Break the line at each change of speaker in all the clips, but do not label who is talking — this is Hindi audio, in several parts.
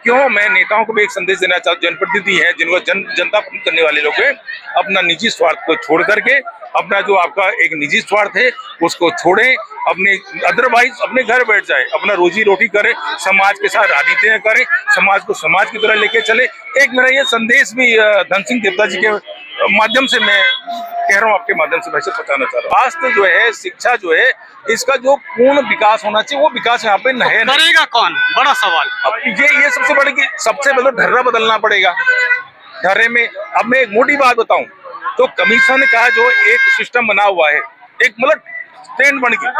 क्यों मैं नेताओं को भी एक संदेश देना चाहता हूँ, जनप्रतिनिधि है जिनको जनता पसंद करने वाले लोग हैं, अपना निजी स्वार्थ को छोड़ करके अपना जो आपका एक निजी स्वार्थ है उसको छोड़ें, अपने अदरवाइज अपने घर बैठ जाए, अपना रोजी रोटी करें, समाज के साथ राजनीति करें, समाज को समाज की तरह लेके चले। एक मेरा ये संदेश भी धन सिंह देवता जी के माध्यम से मैं कह रहा हूँ, आपके माध्यम से वैसे पहुंचाना चाह रहा हूँ। स्वास्थ्य जो है, शिक्षा जो है, इसका जो पूर्ण विकास होना चाहिए वो विकास यहाँ पे नहीं है।
करेगा कौन? बड़ा सवाल।
अब ये सबसे बड़ी सबसे पहले ढर्रा बदलना पड़ेगा। ढर्रे में अब मैं एक मोटी बात बताऊं तो कमीशन का जो एक सिस्टम बना हुआ है, एक मतलब ट्रेंड बन गई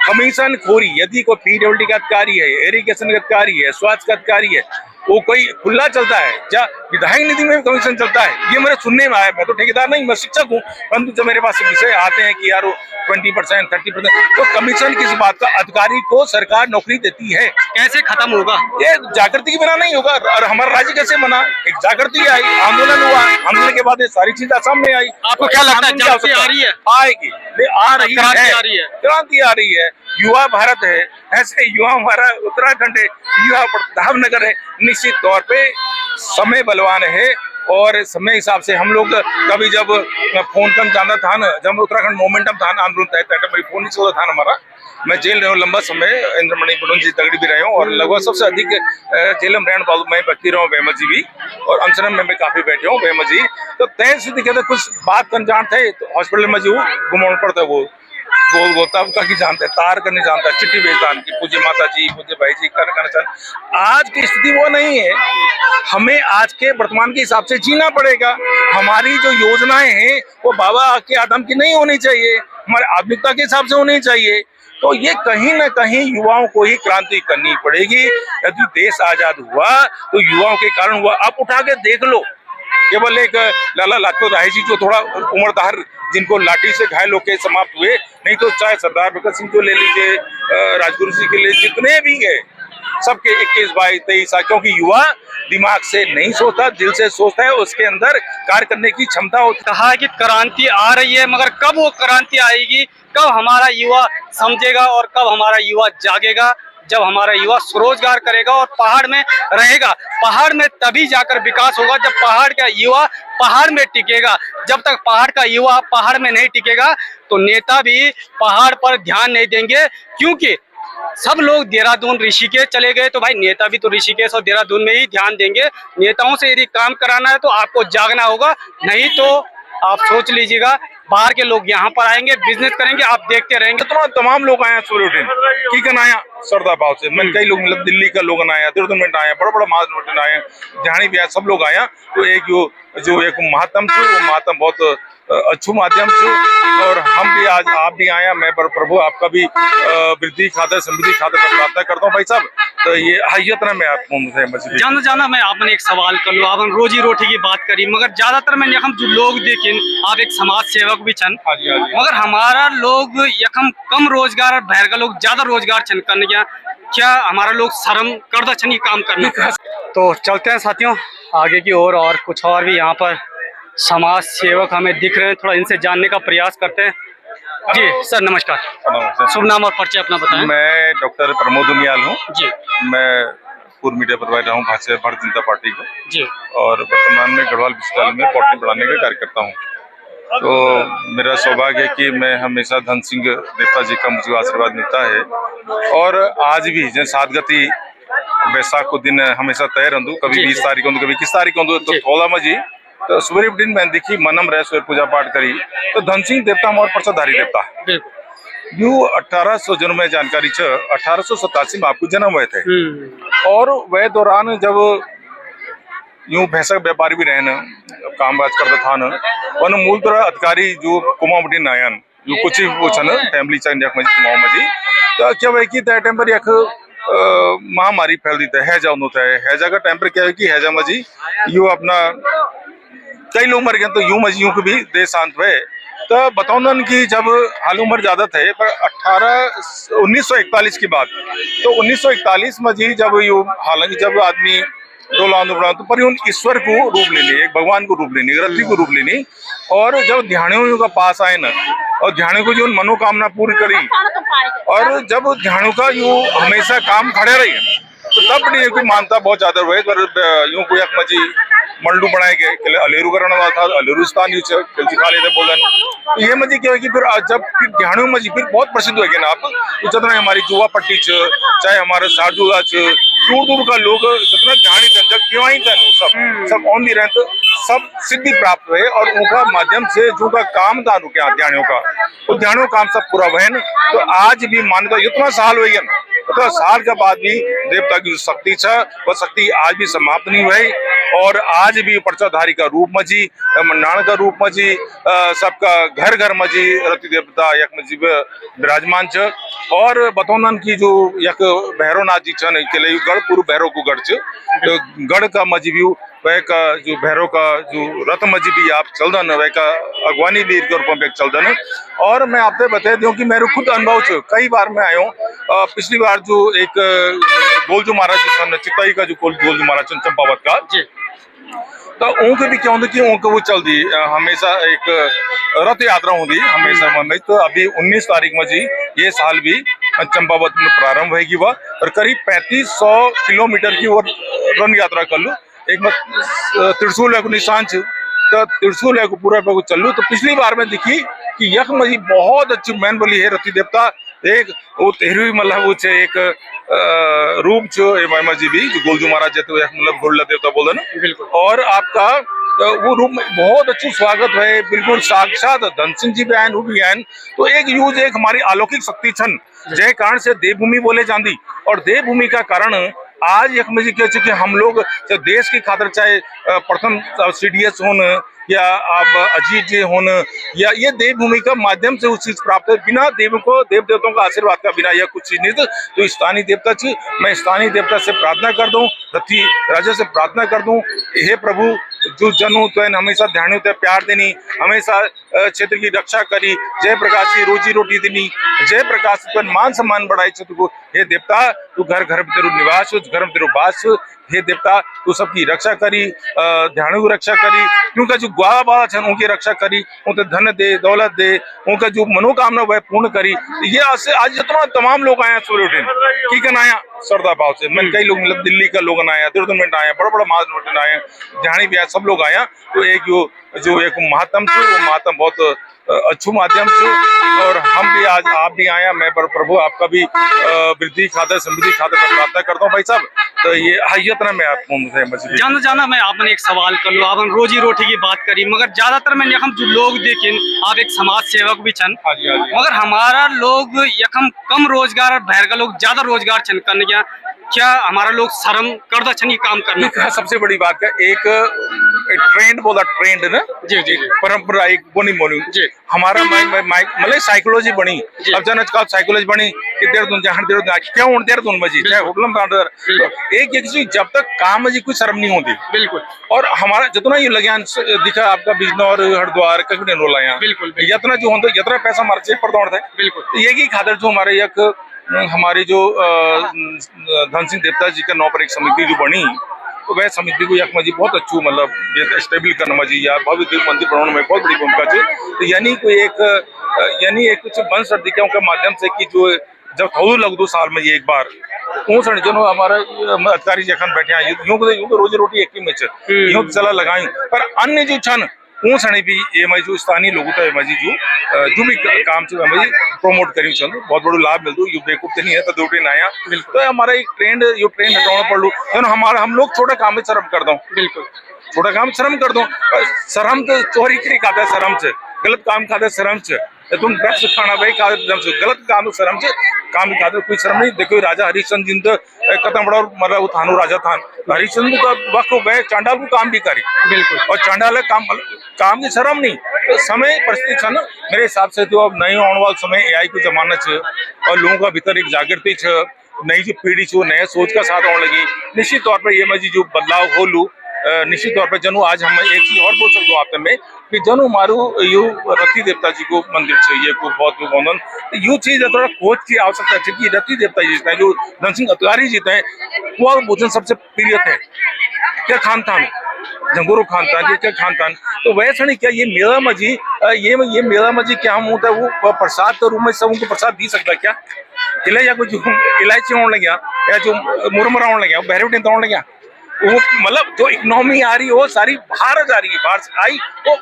कमीशन खोरी। यदि कोई पीडब्ल्यूडी का अधिकारी है, इरिगेशन का अधिकारी है, स्वास्थ्य का अधिकारी है, वो कोई खुला चलता है या विधायक निधि में भी कमीशन चलता है, ये मेरे सुनने में आया। मैं तो ठेकेदार नहीं, मैं शिक्षक हूँ, परंतु जब मेरे पास विषय आते हैं कि यार 20%, 30%, तो कमीशन किस बात का? अधिकारी को सरकार नौकरी देती है।
कैसे खत्म होगा? ये
जागृति के बिना नहीं होगा। और हमारा राज्य कैसे बना? एक जागृति आई, आंदोलन हुआ, आंदोलन के बाद ये सारी चीजें सामने आई।
आपको क्या लगता है जागृति आ रही है?
आएगी, आ रही है, क्रांति आ रही है। युवा भारत है, ऐसे युवा हमारा उत्तराखंड है, युवा प्रतापनगर है। निश्चित तौर पे समय बलवान है और समय हिसाब से हम लोग कभी जब फोन कम जाना था ना, जब उत्तराखंड मोमेंटम था ना, आंदोलन तहत मेरी फोन नहीं चलता था ना हमारा। मैं जेल रहा हूँ लंबा समय, इंद्रमणि पटन जी तगड़ी भी रहे हूँ और लगभग सबसे अधिक जेल में रहने वाला मैं व्यक्ति रहा हूँ, बेहमद जी भी, और अनशनम में काफी बैठे हूँ, बेहमद जी। तो तय स्थिति कहते कुछ बात कर जानते है तो हॉस्पिटल में जो घुमाना पड़ता है वो तब का की जानते, तार करने जानता, चिट्ठी भेजता की पूज्य माता जी, पूज्य भाई जी करना। आज की स्थिति वो नहीं है। हमें आज के वर्तमान के हिसाब से जीना पड़ेगा। हमारी जो योजनाएं हैं वो बाबा के आदम की नहीं होनी चाहिए, हमारे आधुनिकता के हिसाब से होनी चाहिए। तो ये कहीं ना कहीं युवाओं को ही क्रांति करनी पड़ेगी। यदि देश आजाद हुआ तो युवाओं के कारण हुआ। आप उठा के देख लो, केवल एक लाला लाजपत राय जी जो थोड़ा उम्रदार, जिनको लाठी से घायल होकर समाप्त हुए, नहीं तो चाहे सरदार भगत सिंह को ले लीजिए, राजगुरु जी के लिए, जितने भी गए सबके 21, 22, 23 साल, क्योंकि युवा दिमाग से नहीं सोचता, दिल से सोचता है, उसके अंदर कार्य करने की क्षमता होती है।
कहा है कि क्रांति आ रही है, मगर कब वो क्रांति आएगी, कब हमारा युवा समझेगा और कब हमारा युवा जागेगा? जब हमारा युवा स्वरोजगार करेगा और पहाड़ में रहेगा। पहाड़ में तभी जाकर विकास होगा जब पहाड़ का युवा पहाड़ में टिकेगा। जब तक पहाड़ का युवा पहाड़ में नहीं टिकेगा तो नेता भी पहाड़ पर ध्यान नहीं देंगे, क्योंकि सब लोग देहरादून, ऋषिकेश चले गए, तो भाई नेता भी तो ऋषिकेश और देहरादून में ही ध्यान देंगे। नेताओं से यदि काम कराना है तो आपको जागना होगा, नहीं तो आप सोच लीजिएगा बाहर के लोग यहाँ पर आएंगे, बिजनेस करेंगे, आप देखते रहेंगे।
तो तमाम लोग आए सूर्य उठे ठीक है ना, आया सरदा भाव से मैं कई लोग, मतलब दिल्ली का लोग आया, देहरादून में आया, बड़ा बड़ा महाजन आया, ध्यानी भी आया, सब लोग आया। तो एक जो एक महात्म थे, वो महात्म बहुत अच्छु माध्यम से, और हम भी आज आप भी आया, मैं प्रभु आपका भी वृद्धि खातर समृद्धि खातर प्रार्थना करता हूँ भाई साहब। तो ये हैत ना मैं आपको
जाना मैं आपने एक सवाल कर लो, आपने रोजी रोटी की बात करी, मगर ज्यादातर मैंने यखम जो लोग देखे, आप एक समाज सेवक भी छन, मगर हमारा लोग यखम कम रोजगार और बाहर का लोग ज्यादा रोजगार छन करने क्या हमारा लोग शर्म करदा छन ये काम करने का? तो चलते हैं साथियों आगे की ओर, और कुछ और भी यहाँ पर समाज सेवक हमें दिख रहे हैं, थोड़ा इनसे जानने का प्रयास करते हैं। जी सर नमस्कार। शुभ नाम और परिचय अपना बताएं।
मैं डॉक्टर प्रमोद उनियाल हूँ
जी।
मैं पूर्व मीडिया प्रभारी रहा हूँ भारतीय जनता पार्टी को
जी,
और वर्तमान में गढ़वाल विश्वविद्यालय में पॉलिटी पढ़ाने का कार्य करता हूँ। तो मेरा सौभाग्य है कि मैं हमेशा धन सिंह देवता जी का मुझे आशीर्वाद मिलता है, और आज भी जैसे सातगति बैसाख को दिन हमेशा तय रहूँ, कभी 20 तारीख को, कभी 21 तारीख को, तो थोड़ा मजी तो सुबह दिन मैं देखी मनम रह सुबह पूजा पाठ करी। तो धन सिंह देवता हमारे प्रसाधारी देवता यू 1800 जन्म में जानकारी 1887 में आपको जन्म हुए थे, और वह दौरान जब यूं भैंसा व्यापारी भी रहना काम काज करता था न, वन मूल तरह अधिकारी जो कुमावटी नायन जो कुछ ही वो छन फैमिली चंद कुमाव मजी। तो क्या हुआ कि तय टाइम पर यख महामारी फैल दी था, हैजा होता है। हैजा का टाइम पर क्या है कि हैजा मजी यू अपना कई लोग मर गए, तो यूं मजी यूं को भी देश शांत हुए। तो बताऊन कि जब हाल उम्र ज्यादा थे, पर 1941 की बात, तो 1941 में जी जब यू हालांकि जब आदमी तो पर ईश्वर को रूप लेनी, एक भगवान को रूप लेनी, रथी को रूप लेनी, और जब ध्यानियों का पास आए ना, और ध्यानियों को जो मनोकामना पूरी करी, और जब ध्यानियों का यूं हमेशा काम खड़े रही, तो तब नहीं कोई मानता बहुत ज्यादा हुए पर यूं कोई एक मजी मंडू बनाए गए के अलेरू करने वाला था अलेरुस्तान यूं खा लेते बोलन तो ये मजी क्या है कि फिर जब फिर ध्यानों मजी फिर बहुत प्रसिद्ध हो गए ना आप तो जितना हमारी जुआ पट्टी चाहे हमारे सारदुला दूर दूर का लोग जितना ध्यान जब क्यों ही था सब ऑन दी रहे सब सिद्धि प्राप्त हुए और उनका माध्यम से जो का काम था क्या ध्यानों का तो ध्यानों काम सब पूरा हुए तो आज भी मान्यता इतना साल हुई है तो साल के बाद भी देवता की जो शक्ति है वह शक्ति आज भी समाप्त नहीं हुई और आज भी पर्चाधारी का रूप मजी मंडाण का रूप मजी सबका घर घर मजी रति देवता यक मजी विराजमान छ और बतौनन की जो यक भैरवनाथ जी छन के लिए गढ़ पूर्व भैरव को गढ़ छ तो गढ़ का मजी भी वह का जो भैरव का जो रथ मजी भी आप चलदन वह का अगवानी भी रूप में चलदन और मैं आपसे बता दूं कि मेरे खुद अनुभव छ कई बार मैं आयो पिछली बार जो एक गोलजू महाराज जी सन चिताई का जो गोलजू महाराज सन चंपावत का तो उनके भी क्या होता कि उनको वो चलती हमेशा एक रथ यात्रा होती हमेशा में तो अभी 19 तारीख में जी ये साल भी चंपावत में प्रारंभ होगी वह और करीब 3500 किलोमीटर की वो रन यात्रा कर लूँ एक में त्रिशूल को निशान तो त्रिशूल को पूरा पे चलू तो पिछली बार में दिखी कि यख में बहुत अच्छी मैन बोली है रति देवता एक वो तेरहवीं मतलब वो एक रूप जो जी भी जो गोलजू महाराज तो मतलब गोल्ड देवता बोल ना बिल्कुल और आपका वो रूप में बहुत अच्छी स्वागत है बिल्कुल साक्षात धन सिंह जी भी आयन वो भी आयन तो एक यूज एक हमारी अलौकिक शक्ति छन जय कारण से देवभूमि बोले जाती और देवभूमि का कारण आज एक में कह कि हम लोग देश की खातिर चाहे प्रथम CDS होन या आप अजीत जी होन या ये देवभूमि का माध्यम से उस चीज प्राप्त है बिना देव को देव देवताओं का आशीर्वाद का बिना यह कुछ चीज नहीं तो स्थानीय देवता छी मैं स्थानीय देवता से प्रार्थना कर दूं रथी राजा से प्रार्थना कर दूं हे प्रभु जो जन हो तो हमेशा ध्यान होते प्यार देनी हमेशा क्षेत्र की रक्षा करी जय प्रकाश की रोजी रोटी देनी जय प्रकाश मान सम्मान बढ़ाई क्षेत्र को हे देवता तू घर घर तेरू निवास हो घर में तेरू बास हे देवता तू सबकी रक्षा करी ध्यान की रक्षा करी क्योंकि जो ग्वाला बाला छन उनकी रक्षा करी उनके धन दे दौलत दे उनका जो मनोकामना वह पूर्ण करी ये आज जितना तमाम लोग आए सूर्य उठे ठीक है आया श्रद्धा भाव से मैं कई लोग मतलब दिल्ली का लोग आया देहरादून आया बड़ा बड़ा महाजन आया ध्यानी भी आया सब लोग आया तो एक जो एक महात्म थे वो महात्म बहुत अच्छू माध्यम से और हम भी आज आप भी आया मैं पर प्रभु आपका भी वृद्धि खातर समृद्धि खातर मैं प्रार्थना करता हूँ भाई साहब तो ये इतना मैं आपको
जाना मैं आपने एक सवाल कर लो आपने रोजी रोटी की बात करी मगर ज्यादातर मैंने यखम जो लोग देखे आप एक समाज सेवक भी छन मगर हमारा लोग यखम कम रोजगार और बाहर का लोग ज्यादा रोजगार छन करने क्या हमारा लोग शर्म करदा छन ये काम करने
सबसे बड़ी बात का एक ट्रेंड बोला ट्रेंड ना जी परंपरा एक बोनी बोनी जी हमारा मतलब साइकोलॉजी बनी अब जन साइकोलॉजी बनी कि देहरादून जहाँ देहरादून क्यों देहरादून में जी चाहे होटल में एक चीज जब तक काम में जी कोई शर्म नहीं होती बिल्कुल और हमारा जितना ये लगे दिखा आपका बिजनौर हरिद्वार कभी रोला यहाँ बिल्कुल जितना जो होता जितना पैसा हमारे जेब पर दौड़ता है बिल्कुल ये की खातर जो हमारे एक हमारी जो धन सिंह देवता जी का नौ पर एक समिति जो बनी तो वह समिति को यक जी बहुत अच्छू मतलब स्टेबल करना मजी या भव्य देव मंदिर बनाने में बहुत बड़ी भूमिका है तो यानी कोई एक कुछ बन सर्दिकों के माध्यम से कि जो जब थोड़ा लग दो साल में ये एक बार जो हमारा अधिकारी जखन बैठे हैं यूं रोजी रोटी एक ही में यूं चला लगाई पर अन्य जो छन सने भी ये जो स्थानीय लोग जो भी काम से प्रमोट करी चलो बहुत बड़ो लाभ मिलता यू बेकूफ नहीं है तो दो दिन आया तो हमारा एक ट्रेंड हटाना पड़ लू हमारा हम लोग छोटा काम में शर्म कर दो बिल्कुल छोटा काम शर्म कर दो शर्म तो चोरी करी खाता शर्म से गलत काम खाता शर्म से तुम ड्रग्स खाना भाई गलत काम शर्म से काम खाते कोई शर्म नहीं देखो राजा हरिश्चंद्र जी तो कदम बड़ा मतलब थानो राजा था हरिश्चंद्र का वक्त वह चांडाल को काम भी करी बिल्कुल और चांडाल काम की शर्म नहीं तो समय परिस्थिति था ना मेरे हिसाब से तो अब नए आने वाला समय AI को जमाना है और लोगों का भीतर एक जागृति है नई जो पीढ़ी छो नए सोच का साथ आने लगी निश्चित तौर पर ये मैं जो बदलाव हो लू निश्चित तौर पर जनू आज हम एक चीज और बोल सकते हो आप में कि जनू मारू यू रति देवता जी को मंदिर चाहिए को बहुत यू चीज थोड़ा खोज की आवश्यकता है कि रति देवता जी जीता है जो धन सिंह अतिवारी जीते हैं वो भोजन सबसे प्रिय है क्या खान थान जंगोरो खानदान ये क्या खानदान, तो वैसा नहीं क्या ये मेरा मजी ये मेरा मजी क्या हम होता है वो प्रसाद के रूप में सब उनको प्रसाद दी सकता क्या इला या कुछ इलायची होने लग गया या जो मुरमुरा होने लग गया बहरे होने लग गया वो मतलब जो इकोनॉमी आ रही है वो सारी बाहर जा रही है, बाहर से आई तो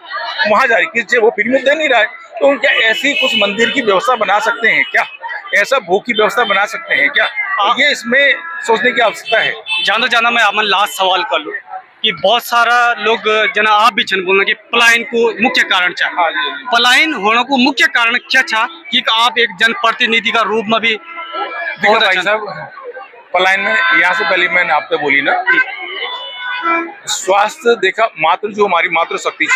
वहां जा रही है, वो फ्री में दे नहीं रहा है। तो क्या ऐसी कुछ मंदिर की व्यवस्था बना सकते हैं क्या, ऐसा भोग की व्यवस्था बना सकते हैं क्या, ये इसमें सोचने की आवश्यकता है।
जाना मैं आपने लास्ट सवाल कर लूँ कि बहुत सारा लोग जना आप भी छन बोलना कि पलायन को मुख्य कारण चाह,
हाँ
पलायन होने को मुख्य कारण क्या था कि आप एक जनप्रतिनिधि का रूप में भी
देखो भाई साहब, पलायन में यहाँ से पहले मैंने आपसे बोली ना स्वास्थ्य देखा मात्र जो हमारी मातृशक्ति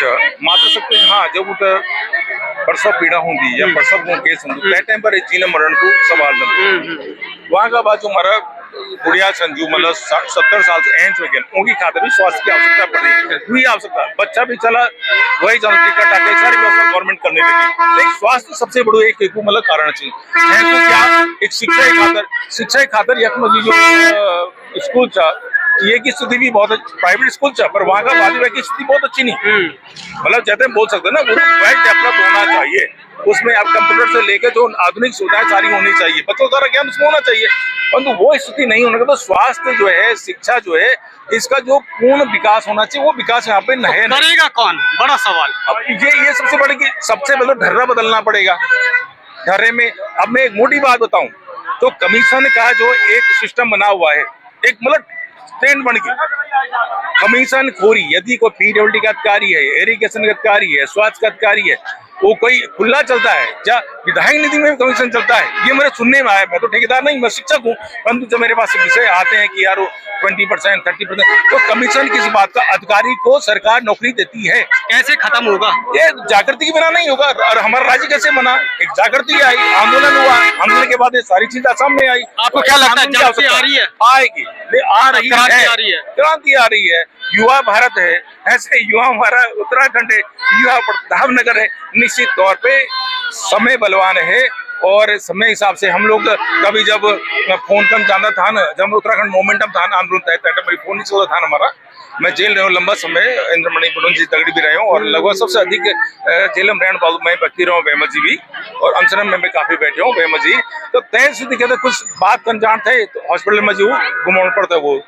मातृशक्ति हाँ जब प्रसव पीड़ा होंगी या प्रसव को केस होंगी तय टाइम पर जीवन मरण को सवाल बनता वहाँ का बाद जो हमारा बुढ़िया संजू मतलब 70 साल से एंड हो गया उनकी खातिर भी स्वास्थ्य की आवश्यकता पड़ी आवश्यकता बच्चा भी चला वही टिकट आके सारी व्यवस्था गवर्नमेंट करने लगी, लेकिन स्वास्थ्य सबसे बड़ो एक मतलब कारण चाहिए है तो क्या एक शिक्षा खातर यकम जो स्कूल था ये की स्थिति भी बहुत प्राइवेट स्कूल था पर वहाँ का वादी की स्थिति बहुत अच्छी नहीं मतलब जैसे हम बोल सकते हैं ना वो वेल डेवलप होना चाहिए, उसमें आप कंप्यूटर से लेकर जो आधुनिक सुविधाएं सारी होनी चाहिए, बच्चों का ज्ञान उसमें होना चाहिए, परंतु वो स्थिति नहीं होने का तो स्वास्थ्य जो है शिक्षा जो है इसका जो पूर्ण विकास होना चाहिए वो विकास यहाँ पे नहीं
करेगा कौन, बड़ा सवाल।
अब ये सबसे बड़ी सबसे पहले ढर्रा बदलना पड़ेगा ढर्रे में। अब मैं एक मोटी बात बताऊं तो कमीशन का जो एक सिस्टम बना हुआ है एक मतलब ट्रेंड बन गई कमीशन खोरी, यदि कोई पीडब्ल्यूडी का अधिकारी है, इरिगेशन का अधिकारी है, स्वास्थ्य का अधिकारी है, वो कोई खुला चलता है या विधायक निधि में भी कमीशन चलता है, ये मेरे सुनने में आया। मैं तो ठेकेदार नहीं, मैं शिक्षक हूँ, परंतु जब मेरे पास विषय आते हैं कि यार 20% 30% तो कमीशन किस बात का अधिकारी को सरकार नौकरी देती है,
कैसे खत्म होगा
ये जागृति के बिना नहीं होगा। और हमारा राज्य कैसे बना, एक जागृति आई, आंदोलन हुआ, आंदोलन के बाद ये सारी चीजें सामने आई।
आपको क्या लगता है जागृति आ रही है?
आएगी, आ रही है, क्रांति आ रही है। युवा भारत है, ऐसे युवा हमारा उत्तराखंड है, युवा प्रतापनगर है, निश्चित तौर पे समय बलवान है और समय हिसाब से हम लोग कभी जब फोन कम जाना था ना, जब उत्तराखंड मोमेंटम था ना आंदोलन तय मेरी फोन नहीं चलता था ना हमारा, मैं जेल रहा हूँ लंबा समय, इंद्रमणि पुडन जी तगड़ी भी रहे हूँ और लगभग सबसे अधिक जेल में रहने वालों मैं व्यक्ति रहा हूँ बेहमद जी भी, और अनशनन में काफी बैठे हूँ बेहमद जी। तो तय स्थिति कहते कुछ बात कन जानते तो हॉस्पिटल में जो घुमाना पड़ता है वो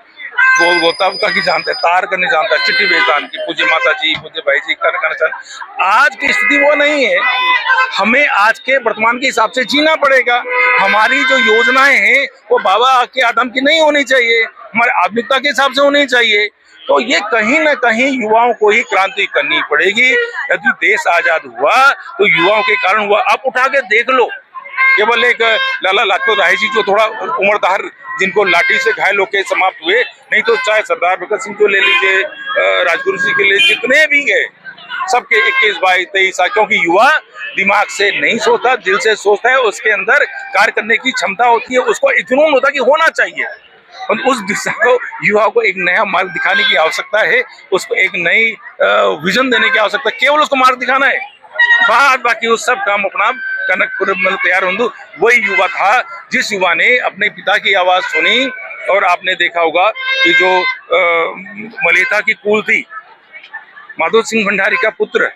गोल गोता की जानते तार करने जानता है, चिट्ठी भेजता की पूज्य माता जी पूज्य भाई जी करना। आज की स्थिति वो नहीं है, हमें आज के वर्तमान के हिसाब से जीना पड़ेगा। हमारी जो योजनाएं हैं वो बाबा के आदम की नहीं होनी चाहिए, हमारे आधुनिकता के हिसाब से होनी चाहिए। तो ये कहीं ना कहीं युवाओं को ही क्रांति करनी पड़ेगी। यदि देश आजाद हुआ तो युवाओं के कारण हुआ। आप उठा के देख लो, केवल एक लाला लाजपत राय जी जो थोड़ा उम्रदार जिनको लाठी से घायल होकर समाप्त हुए, नहीं तो चाहे सरदार भगत सिंह को ले लीजिए, राजगुरु जी के लिए जितने भी गए सबके 21 22 23 साल, क्योंकि युवा दिमाग से नहीं सोचता, दिल से सोचता है, उसके अंदर कार्य करने की क्षमता होती है, उसको जुनून होता है कि होना चाहिए। और उस दिशा को युवाओं को एक नया मार्ग दिखाने की आवश्यकता है, उसको एक नई विजन देने की आवश्यकता, केवल उसको मार्ग दिखाना है, बाद बाकी उस सब काम अपना कनकपुर में तैयार हो। वही युवा था जिस युवा ने अपने पिता की आवाज सुनी, और आपने देखा होगा कि जो मलेथा की कुल थी, माधो सिंह भंडारी का पुत्र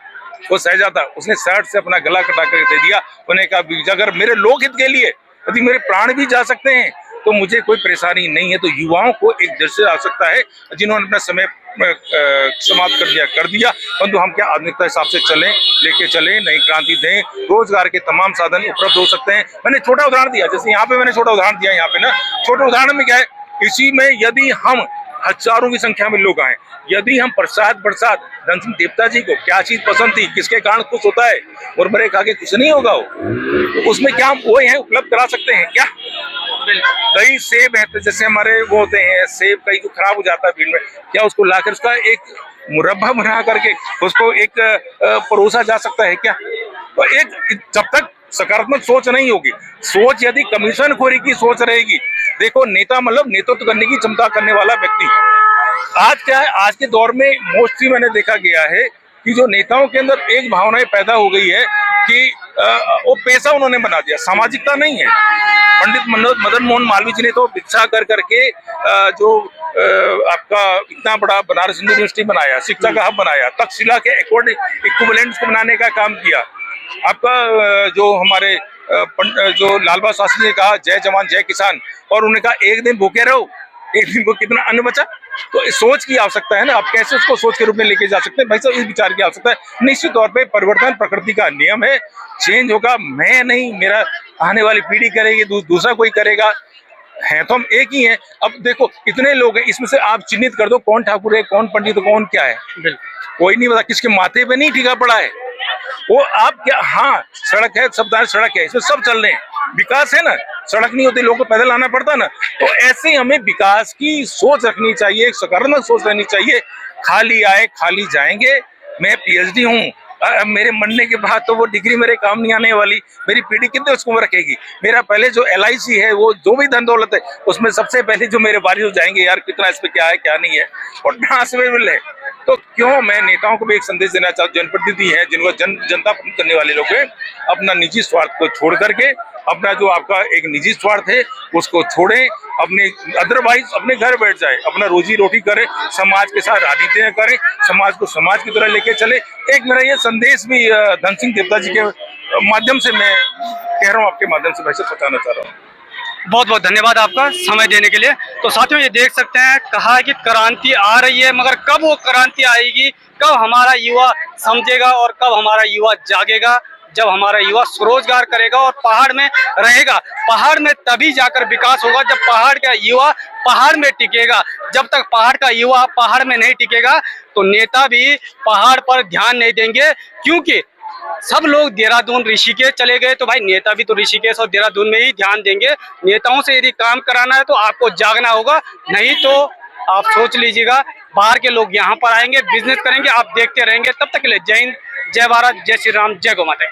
वो शहजादा, उसने शर्ट से अपना गला कटा कर दे दिया। उन्हें कहा अगर मेरे लोकहित के लिए यदि मेरे प्राण भी जा सकते हैं तो मुझे कोई परेशानी नहीं है। तो युवाओं को एक दृष्टि आवश्यकता है जिन्होंने अपना समय समाप्त कर दिया, परंतु हम क्या आधुनिकता हिसाब से लेके चलें, नई क्रांति दें, रोजगार के तमाम साधन उपलब्ध हो सकते हैं। मैंने छोटा उदाहरण दिया, जैसे यहाँ पे मैंने छोटा उदाहरण दिया, यहाँ पे ना छोटे उदाहरण में क्या है, इसी में यदि हम हजारों की संख्या में लोग आए, यदि हम प्रसाद धन सिंह देवता जी को क्या चीज पसंद थी, किसके कारण कुछ होता है, और मेरे खा के कुछ नहीं होगा वो, तो उसमें क्या हम वो है उपलब्ध करा सकते हैं क्या? कई सेब है, तो जैसे हमारे वो होते हैं सेब कई जो खराब हो जाता है भीड़ में, क्या उसको लाकर उसका एक मुरब्बा बना करके उसको एक परोसा जा सकता है क्या? तो एक जब तक सकारात्मक सोच नहीं होगी, सोच यदि कमीशन खोरी की सोच रहेगी, देखो नेता मतलब नेतृत्व करने की क्षमता करने वाला व्यक्ति, आज क्या है, आज के दौर में मोस्टली मैंने देखा गया है कि जो नेताओं के अंदर एक भावना पैदा हो गई है कि वो पैसा उन्होंने बना दिया, सामाजिकता नहीं है। पंडित मदन मोहन मालवीय जी ने तो भिक्षा कर करके जो आपका इतना बड़ा बनारस हिंदू यूनिवर्सिटी बनाया, शिक्षा का हब बनाया, तक्षशिला के अकॉर्ड इक्विवेलेंट्स को बनाने का काम किया। आपका जो हमारे जो लाल बहादुर शास्त्री ने कहा जय जवान जय किसान, और उन्होंने कहा एक दिन भूखे रहो, एक दिन को कितना अन्न बचा। तो इस सोच की आवश्यकता है ना, आप कैसे उसको सोच के रूप में लेके जा सकते हैं भाई साहब, इस विचार की आवश्यकता है। निश्चित तौर पे परिवर्तन प्रकृति का नियम है, चेंज होगा, मैं नहीं, मेरा आने वाली पीढ़ी करेगी, दूसरा कोई करेगा, है तो हम एक ही हैं। अब देखो इतने लोग हैं, इसमें से आप चिन्हित कर दो कौन ठाकुर है, कौन पंडित है, कौन क्या है, कोई नहीं पता, किसके माथे पे नहीं टिका पड़ा है वो। आप क्या, हाँ सड़क है, सब सड़क है, इसमें सब चल रहे हैं, विकास है ना, सड़क नहीं होती लोगों को पैदल आना पड़ता ना। तो ऐसे ही हमें विकास की सोच रखनी चाहिए, एक सकारात्मक सोच रहनी चाहिए। खाली आए खाली जाएंगे। मैं पीएचडी हूँ, मेरे मरने के बाद तो वो डिग्री मेरे काम नहीं आने वाली, मेरी पीढ़ी कितने उसको रखेगी। मेरा पहले जो LIC है, वो जो भी धन दौलत है, उसमें सबसे पहले जो मेरे वारिस हो जाएंगे, यार कितना इस पे क्या है क्या नहीं है, और ट्रांसफरेबल है। तो क्यों, मैं नेताओं को भी एक संदेश देना चाहता हूँ, जनप्रतिनिधि है, जिनको जनता पसंद करने वाले लोग हैं, अपना निजी स्वार्थ को छोड़ करके, अपना जो आपका एक निजी स्वार्थ है उसको छोड़ें, अपने अदरवाइज अपने घर बैठ जाए, अपना रोजी रोटी करें, समाज के साथ राजनीति करें, समाज को समाज की तरह लेके चले। एक मेरा ये संदेश भी धन सिंह देवता जी के माध्यम से मैं कह रहा हूँ, आपके माध्यम से वैसे पहुंचाना चाह रहा हूँ।
बहुत बहुत धन्यवाद आपका समय देने के लिए। तो साथियों ये देख सकते हैं, कहा है कि क्रांति आ रही है, मगर कब वो क्रांति आएगी, कब हमारा युवा समझेगा और कब हमारा युवा जागेगा, जब हमारा युवा स्वरोजगार करेगा और पहाड़ में रहेगा। पहाड़ में तभी जाकर विकास होगा जब पहाड़ का युवा पहाड़ में टिकेगा। जब तक पहाड़ का युवा पहाड़ में नहीं टिकेगा तो नेता भी पहाड़ पर ध्यान नहीं देंगे, क्योंकि सब लोग देहरादून ऋषिकेश चले गए, तो भाई नेता भी तो ऋषिकेश और देहरादून में ही ध्यान देंगे। नेताओं से यदि काम कराना है तो आपको जागना होगा, नहीं तो आप सोच लीजिएगा बाहर के लोग यहाँ पर आएंगे, बिजनेस करेंगे, आप देखते रहेंगे। तब तक के लिए जय हिंद, जय भारत, जय श्री राम, जय गौ माता।